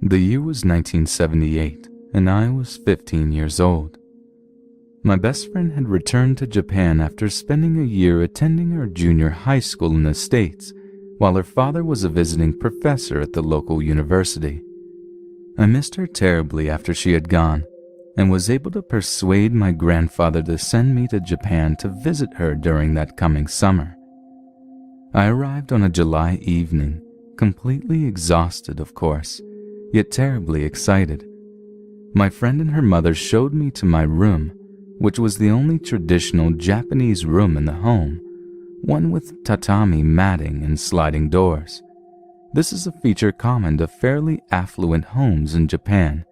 The year was 1978, and I was 15 years old. My best friend had returned to Japan after spending a year attending her junior high school in the States, while her father was a visiting professor at the local university. I missed her terribly after she had gone, and was able to persuade my grandfather to send me to Japan to visit her during that coming summer. I arrived on a July evening, completely exhausted, of course, yet terribly excited. My friend and her mother showed me to my room, which was the only traditional Japanese room in the home, one with tatami matting and sliding doors. This is a feature common to fairly affluent homes in Japan,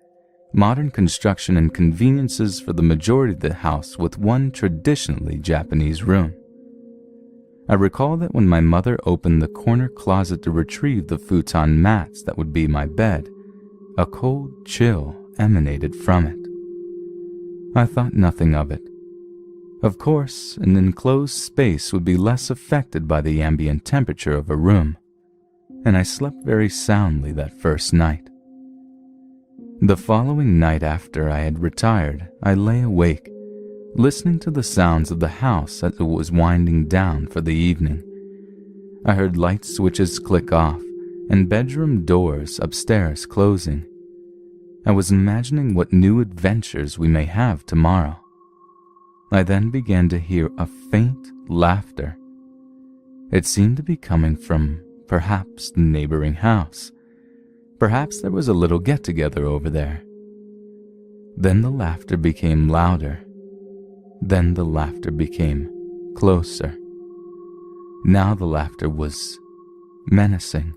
modern construction and conveniences for the majority of the house with one traditionally Japanese room. I recall that when my mother opened the corner closet to retrieve the futon mats that would be my bed, a cold chill emanated from it. I thought nothing of it. Of course, an enclosed space would be less affected by the ambient temperature of a room, and I slept very soundly that first night. The following night after I had retired, I lay awake, listening to the sounds of the house as it was winding down for the evening. I heard light switches click off and bedroom doors upstairs closing. I was imagining what new adventures we may have tomorrow. I then began to hear a faint laughter. It seemed to be coming from perhaps the neighboring house. Perhaps there was a little get-together over there. Then the laughter became louder. Then the laughter became closer. Now the laughter was menacing.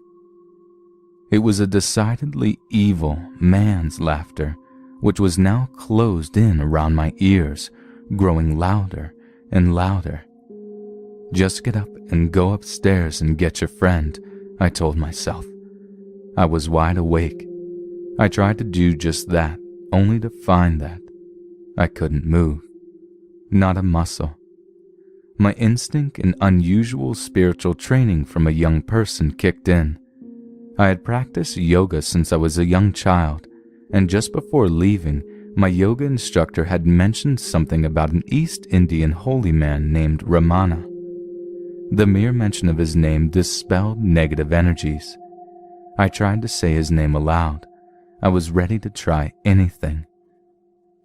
It was a decidedly evil man's laughter, which was now closed in around my ears, growing louder and louder. Just get up and go upstairs and get your friend, I told myself. I was wide awake. I tried to do just that, only to find that I couldn't move. Not a muscle. My instinct and unusual spiritual training from a young person kicked in. I had practiced yoga since I was a young child, and just before leaving, my yoga instructor had mentioned something about an East Indian holy man named Ramana. The mere mention of his name dispelled negative energies. I tried to say his name aloud. I was ready to try anything.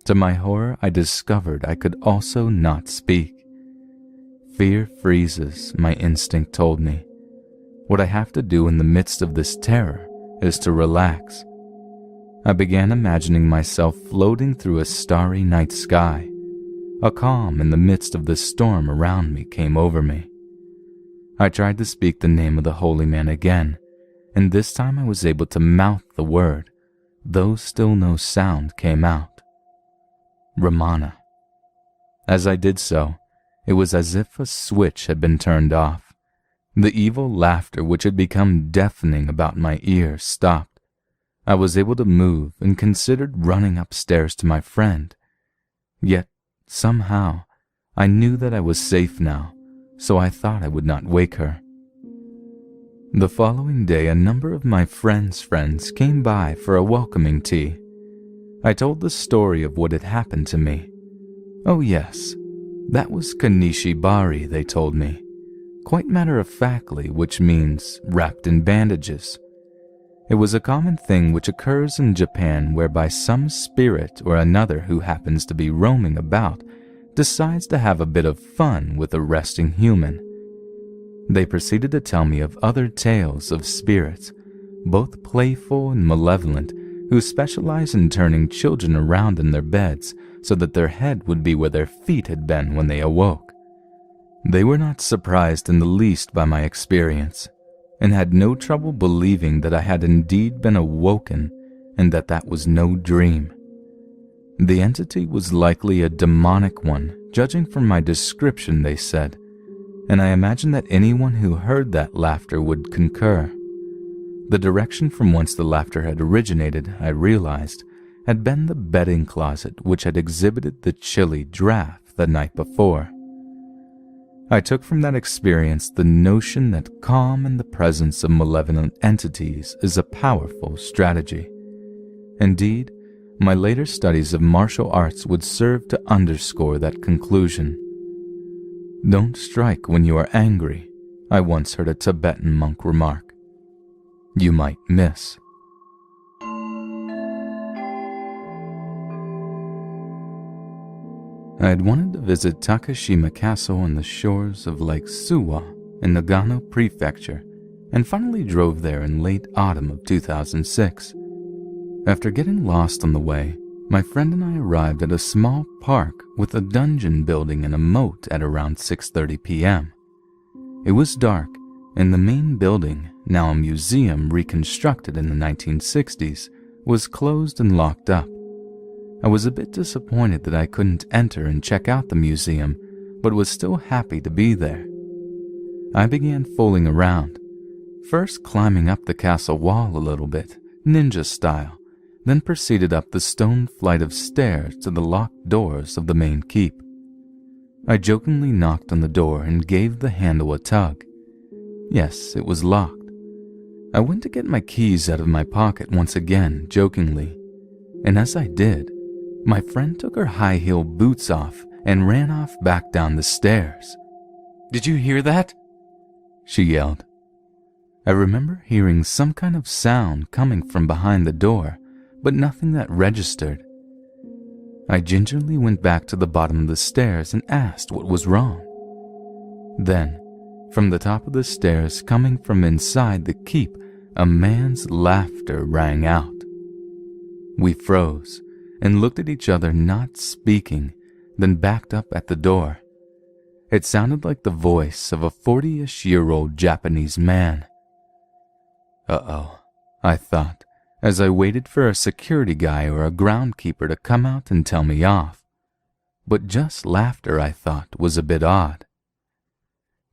To my horror, I discovered I could also not speak. Fear freezes, my instinct told me. What I have to do in the midst of this terror is to relax. I began imagining myself floating through a starry night sky. A calm in the midst of the storm around me came over me. I tried to speak the name of the holy man again, and this time I was able to mouth the word, though still no sound came out. Ramana. As I did so, it was as if a switch had been turned off. The evil laughter which had become deafening about my ears stopped. I was able to move and considered running upstairs to my friend. Yet, somehow, I knew that I was safe now, so I thought I would not wake her. The following day, a number of my friends' friends came by for a welcoming tea. I told the story of what had happened to me. Oh yes, that was Kanishibari, they told me, quite matter-of-factly, which means wrapped in bandages. It was a common thing which occurs in Japan whereby some spirit or another who happens to be roaming about decides to have a bit of fun with a resting human. They proceeded to tell me of other tales of spirits, both playful and malevolent, who specialize in turning children around in their beds so that their head would be where their feet had been when they awoke. They were not surprised in the least by my experience, and had no trouble believing that I had indeed been awoken and that that was no dream. The entity was likely a demonic one, judging from my description, they said, and I imagine that anyone who heard that laughter would concur. The direction from whence the laughter had originated, I realized, had been the bedding closet which had exhibited the chilly draft the night before. I took from that experience the notion that calm in the presence of malevolent entities is a powerful strategy. Indeed, my later studies of martial arts would serve to underscore that conclusion. "Don't strike when you are angry," I once heard a Tibetan monk remark. "You might miss." I had wanted to visit Takashima Castle on the shores of Lake Suwa in Nagano Prefecture, and finally drove there in late autumn of 2006. After getting lost on the way, my friend and I arrived at a small park with a dungeon building and a moat at around 6:30 p.m. It was dark, and the main building, now a museum reconstructed in the 1960s, was closed and locked up. I was a bit disappointed that I couldn't enter and check out the museum, but was still happy to be there. I began fooling around, first climbing up the castle wall a little bit, ninja style, then proceeded up the stone flight of stairs to the locked doors of the main keep. I jokingly knocked on the door and gave the handle a tug. Yes, it was locked. I went to get my keys out of my pocket once again, jokingly, and as I did, my friend took her high-heeled boots off and ran off back down the stairs. "Did you hear that?" she yelled. I remember hearing some kind of sound coming from behind the door, but nothing that registered. I gingerly went back to the bottom of the stairs and asked what was wrong. Then, from the top of the stairs, coming from inside the keep, a man's laughter rang out. We froze and looked at each other, not speaking, then backed up at the door. It sounded like the voice of a 40-ish-year-old Japanese man. Uh-oh, I thought, as I waited for a security guy or a groundkeeper to come out and tell me off. But just laughter, I thought, was a bit odd.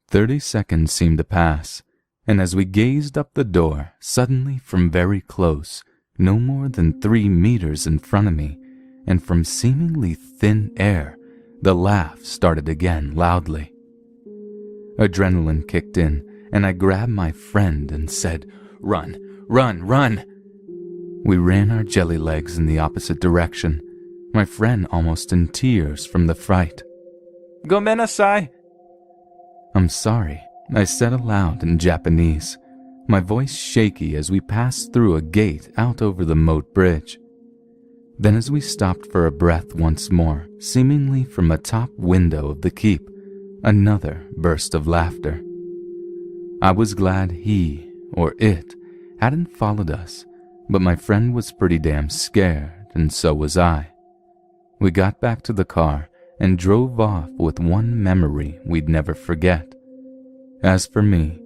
30 seconds seemed to pass, and as we gazed up the door, suddenly from very close, no more than 3 meters in front of me, and from seemingly thin air, the laugh started again loudly. Adrenaline kicked in, and I grabbed my friend and said, "Run, run, run!" We ran our jelly legs in the opposite direction, my friend almost in tears from the fright. "Gomen nasai!" "I'm sorry," I said aloud in Japanese, my voice shaky as we passed through a gate out over the moat bridge. Then as we stopped for a breath once more, seemingly from a top window of the keep, another burst of laughter. I was glad he, or it, hadn't followed us, but my friend was pretty damn scared, and so was I. We got back to the car and drove off with one memory we'd never forget. As for me,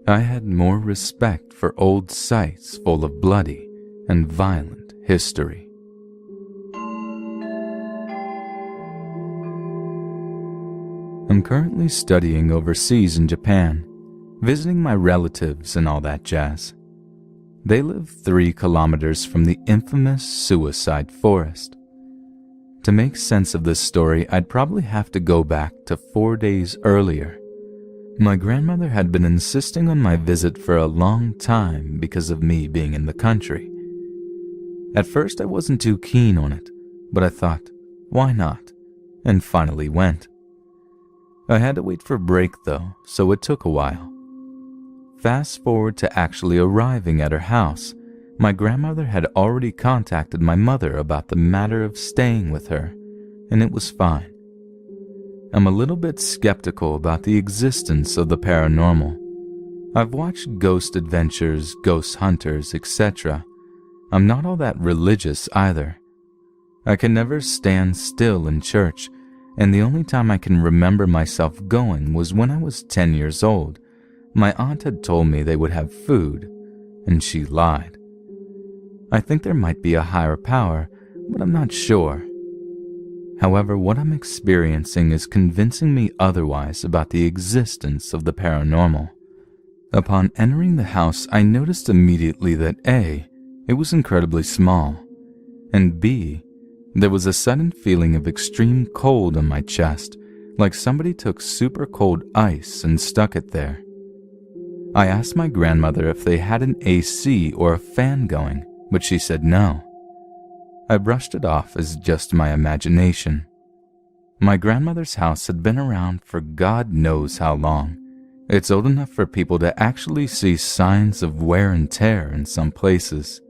I had more respect for old sites full of bloody and violent history. I'm currently studying overseas in Japan, visiting my relatives and all that jazz. They live 3 kilometers from the infamous suicide forest. To make sense of this story, I'd probably have to go back to 4 days earlier. My grandmother had been insisting on my visit for a long time because of me being in the country. At first I wasn't too keen on it, but I thought, why not? And finally went. I had to wait for break though, so it took a while. Fast forward to actually arriving at her house, my grandmother had already contacted my mother about the matter of staying with her, and it was fine. I'm a little bit skeptical about the existence of the paranormal. I've watched ghost adventures, ghost hunters, etc. I'm not all that religious either. I can never stand still in church, and the only time I can remember myself going was when I was 10 years old. My aunt had told me they would have food, and she lied. I think there might be a higher power, but I'm not sure. However, what I'm experiencing is convincing me otherwise about the existence of the paranormal. Upon entering the house, I noticed immediately that A, it was incredibly small, and B, there was a sudden feeling of extreme cold on my chest, like somebody took super cold ice and stuck it there. I asked my grandmother if they had an AC or a fan going, but she said no. I brushed it off as just my imagination. My grandmother's house had been around for God knows how long. It's old enough for people to actually see signs of wear and tear in some places.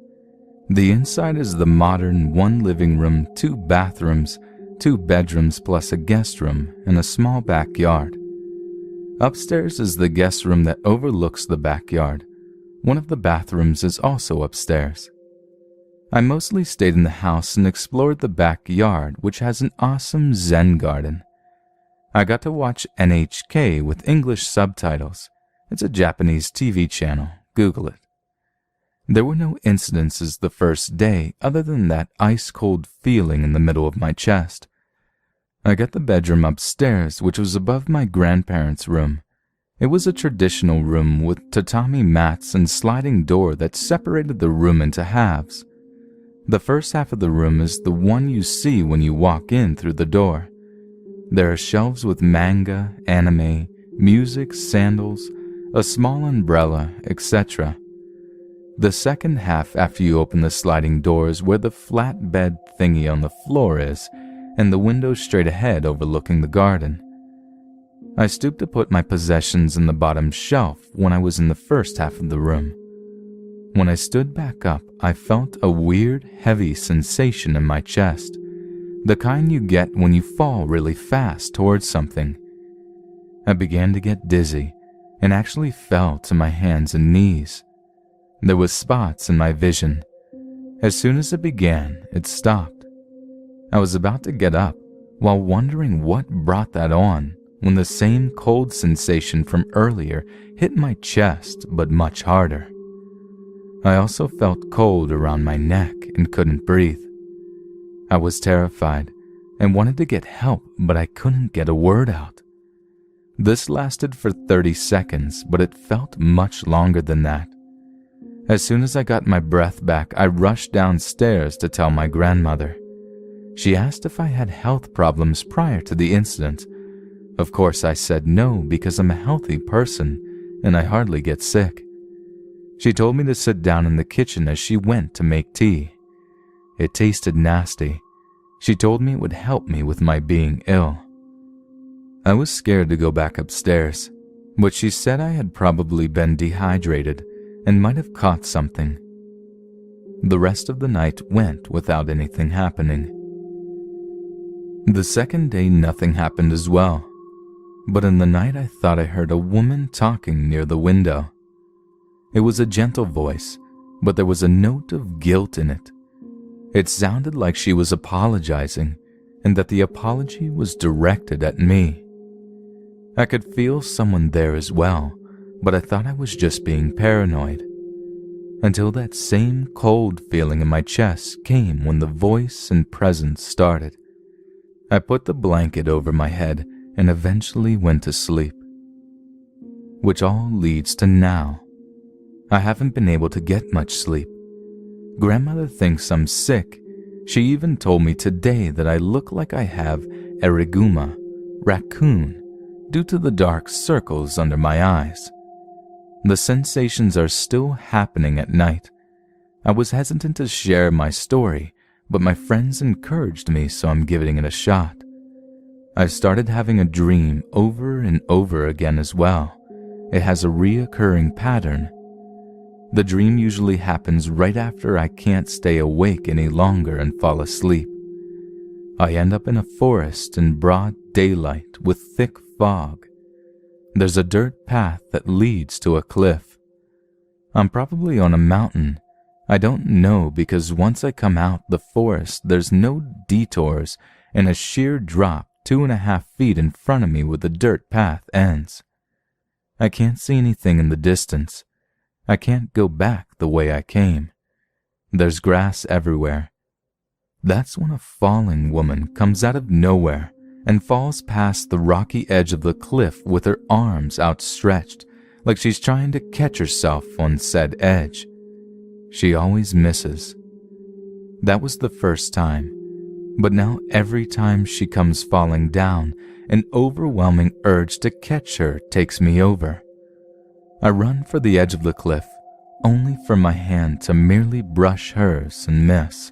The inside is the modern 1 living room, 2 bathrooms, 2 bedrooms plus a guest room, and a small backyard. Upstairs is the guest room that overlooks the backyard. One of the bathrooms is also upstairs. I mostly stayed in the house and explored the backyard, which has an awesome Zen garden. I got to watch NHK with English subtitles. It's a Japanese TV channel. Google it. There were no incidences the first day other than that ice-cold feeling in the middle of my chest. I got the bedroom upstairs, which was above my grandparents' room. It was a traditional room with tatami mats and sliding door that separated the room into halves. The first half of the room is the one you see when you walk in through the door. There are shelves with manga, anime, music, sandals, a small umbrella, etc. The second half after you open the sliding door is where the flat bed thingy on the floor is, and the window straight ahead overlooking the garden. I stooped to put my possessions in the bottom shelf when I was in the first half of the room. When I stood back up, I felt a weird, heavy sensation in my chest, the kind you get when you fall really fast towards something. I began to get dizzy and actually fell to my hands and knees. There was spots in my vision. As soon as it began, it stopped. I was about to get up while wondering what brought that on when the same cold sensation from earlier hit my chest, but much harder. I also felt cold around my neck and couldn't breathe. I was terrified and wanted to get help, but I couldn't get a word out. This lasted for 30 seconds, but it felt much longer than that. As soon as I got my breath back, I rushed downstairs to tell my grandmother. She asked if I had health problems prior to the incident. Of course, I said no because I'm a healthy person and I hardly get sick. She told me to sit down in the kitchen as she went to make tea. It tasted nasty. She told me it would help me with my being ill. I was scared to go back upstairs, but she said I had probably been dehydrated and might have caught something. The rest of the night went without anything happening. The second day nothing happened as well, but in the night I thought I heard a woman talking near the window. It was a gentle voice, but there was a note of guilt in it. It sounded like she was apologizing, and that the apology was directed at me. I could feel someone there as well, but I thought I was just being paranoid. Until that same cold feeling in my chest came when the voice and presence started. I put the blanket over my head and eventually went to sleep. Which all leads to now. I haven't been able to get much sleep. Grandmother thinks I'm sick. She even told me today that I look like I have eriguma, raccoon, due to the dark circles under my eyes. The sensations are still happening at night. I was hesitant to share my story, but my friends encouraged me, so I'm giving it a shot. I've started having a dream over and over again as well. It has a reoccurring pattern. The dream usually happens right after I can't stay awake any longer and fall asleep. I end up in a forest in broad daylight with thick fog. There's a dirt path that leads to a cliff. I'm probably on a mountain. I don't know because once I come out the forest, there's no detours and a sheer drop 2.5 feet in front of me where the dirt path ends. I can't see anything in the distance. I can't go back the way I came. There's grass everywhere. That's when a falling woman comes out of nowhere and falls past the rocky edge of the cliff with her arms outstretched, like she's trying to catch herself on said edge. She always misses. That was the first time, but now every time she comes falling down, an overwhelming urge to catch her takes me over. I run for the edge of the cliff, only for my hand to merely brush hers and miss.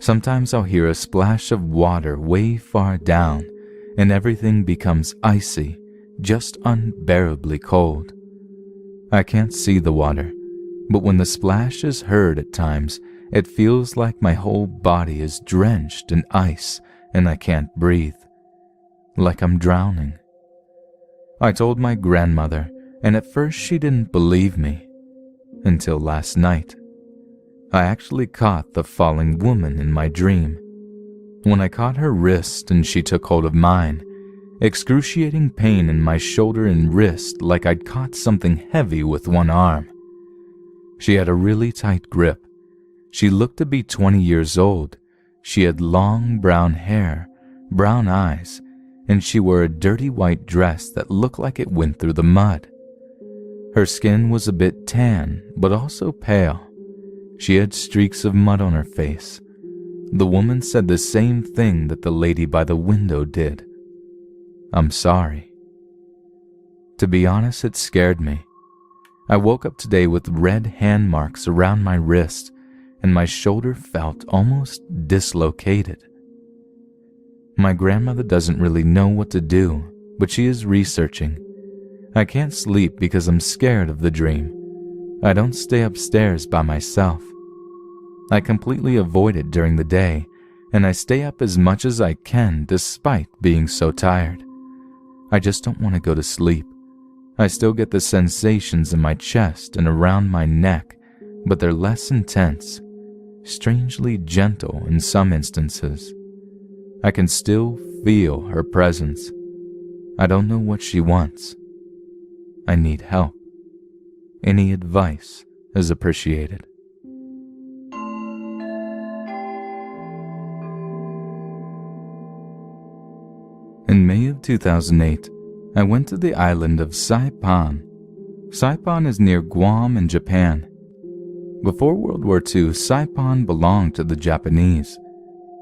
Sometimes I'll hear a splash of water way far down, and everything becomes icy, just unbearably cold. I can't see the water, but when the splash is heard at times, it feels like my whole body is drenched in ice and I can't breathe, like I'm drowning. I told my grandmother, and at first she didn't believe me, until last night. I actually caught the falling woman in my dream. When I caught her wrist and she took hold of mine, excruciating pain in my shoulder and wrist like I'd caught something heavy with one arm. She had a really tight grip. She looked to be 20 years old. She had long brown hair, brown eyes, and she wore a dirty white dress that looked like it went through the mud. Her skin was a bit tan, but also pale. She had streaks of mud on her face. The woman said the same thing that the lady by the window did. I'm sorry. To be honest, it scared me. I woke up today with red hand marks around my wrist, and my shoulder felt almost dislocated. My grandmother doesn't really know what to do, but she is researching. I can't sleep because I'm scared of the dream. I don't stay upstairs by myself. I completely avoid it during the day, and I stay up as much as I can despite being so tired. I just don't want to go to sleep. I still get the sensations in my chest and around my neck, but they're less intense, strangely gentle in some instances. I can still feel her presence. I don't know what she wants. I need help. Any advice is appreciated. In May of 2008, I went to the island of Saipan. Saipan is near Guam in Japan. Before World War II, Saipan belonged to the Japanese.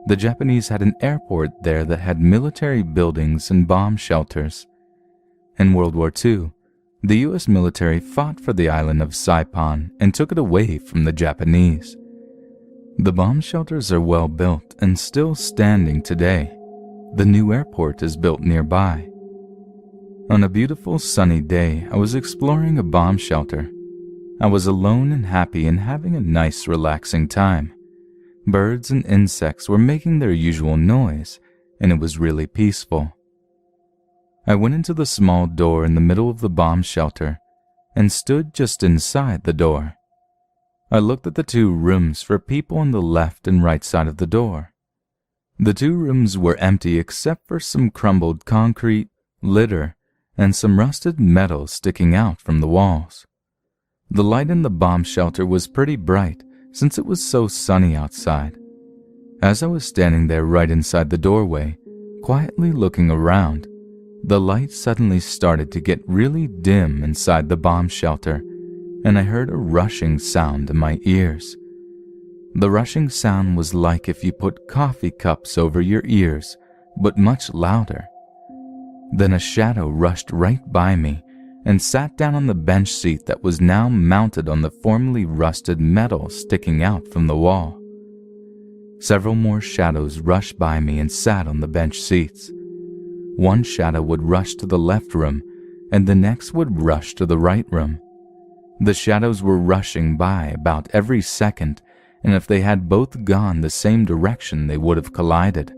The Japanese had an airport there that had military buildings and bomb shelters. In World War II, the U.S. military fought for the island of Saipan and took it away from the Japanese. The bomb shelters are well built and still standing today. The new airport is built nearby. On a beautiful sunny day, I was exploring a bomb shelter. I was alone and happy and having a nice relaxing time. Birds and insects were making their usual noise, and it was really peaceful. I went into the small door in the middle of the bomb shelter and stood just inside the door. I looked at the two rooms for people on the left and right side of the door. The two rooms were empty except for some crumbled concrete, litter, and some rusted metal sticking out from the walls. The light in the bomb shelter was pretty bright since it was so sunny outside. As I was standing there right inside the doorway, quietly looking around, the light suddenly started to get really dim inside the bomb shelter, and I heard a rushing sound in my ears. The rushing sound was like if you put coffee cups over your ears, but much louder. Then a shadow rushed right by me and sat down on the bench seat that was now mounted on the formerly rusted metal sticking out from the wall. Several more shadows rushed by me and sat on the bench seats. One shadow would rush to the left room, and the next would rush to the right room. The shadows were rushing by about every second, and if they had both gone the same direction, they would have collided.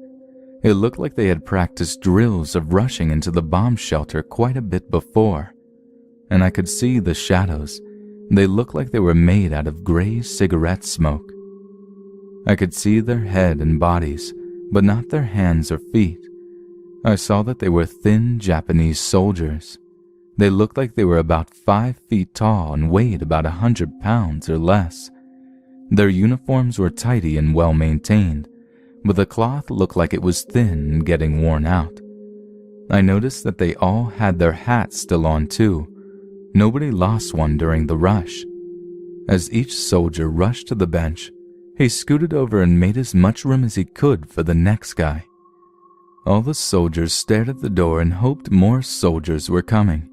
It looked like they had practiced drills of rushing into the bomb shelter quite a bit before, and I could see the shadows. They looked like they were made out of gray cigarette smoke. I could see their head and bodies, but not their hands or feet. I saw that they were thin Japanese soldiers. They looked like they were about 5 feet tall and weighed about 100 pounds or less. Their uniforms were tidy and well maintained, but the cloth looked like it was thin and getting worn out. I noticed that they all had their hats still on too. Nobody lost one during the rush. As each soldier rushed to the bench, he scooted over and made as much room as he could for the next guy. All the soldiers stared at the door and hoped more soldiers were coming.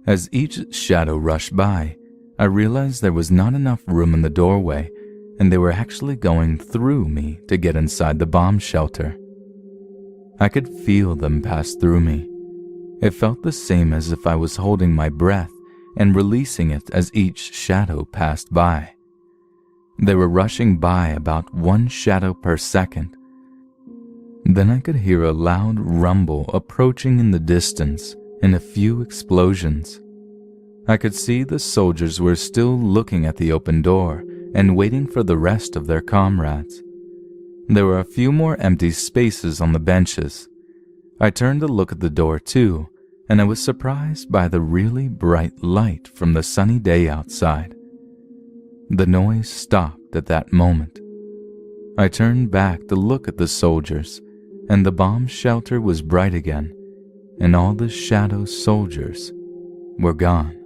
As each shadow rushed by, I realized there was not enough room in the doorway, and they were actually going through me to get inside the bomb shelter. I could feel them pass through me. It felt the same as if I was holding my breath and releasing it as each shadow passed by. They were rushing by about one shadow per second. Then I could hear a loud rumble approaching in the distance and a few explosions. I could see the soldiers were still looking at the open door and waiting for the rest of their comrades. There were a few more empty spaces on the benches. I turned to look at the door too, and I was surprised by the really bright light from the sunny day outside. The noise stopped at that moment. I turned back to look at the soldiers, and the bomb shelter was bright again, and all the shadow soldiers were gone.